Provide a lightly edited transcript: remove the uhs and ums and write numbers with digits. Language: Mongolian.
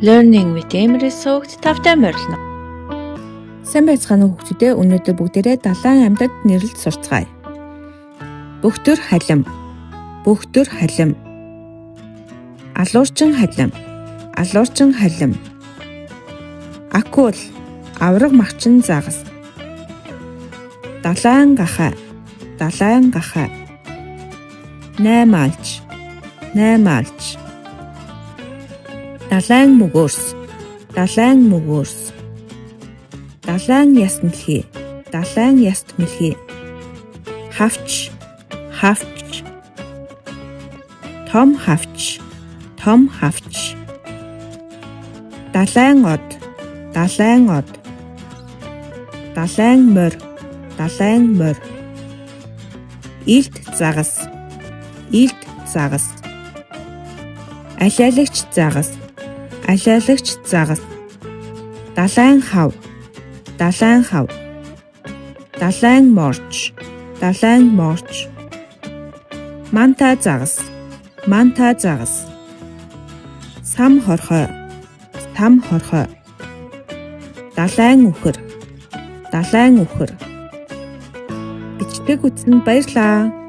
Learning with Emery суугт тавтай морилно. Сайн байцгаана уу хүүхдүүдээ, өнөөдөр бүгдээрээ далайн амьтад нэрлэлт сурцгаая. Бөхтөр халим, бөхтөр халим. Алуурчин халим, алуурчин халим. Акул, авраг махчин загас. Далайн гахай, далайн гахай. Наймаалч, наймаалч. Далайн мөгөөрс, далайн мөгөөрс. Далайн яст мэлхий, далайн яст мэлхий. Хавч, хавч. Том хавч, том хавч. Далайн од, далайн од. Далайн морь, далайн морь. Илт загас, илт загас. Алиалагч загас, алиалагч загас. Далайн хав, далайн хав. Далайн морч, далайн морч. Манта загас, манта загас. Сам хорхой, сам хорхой. Далайн үхэр, далайн үхэр. Бичдэг үтсэнд баярлалаа.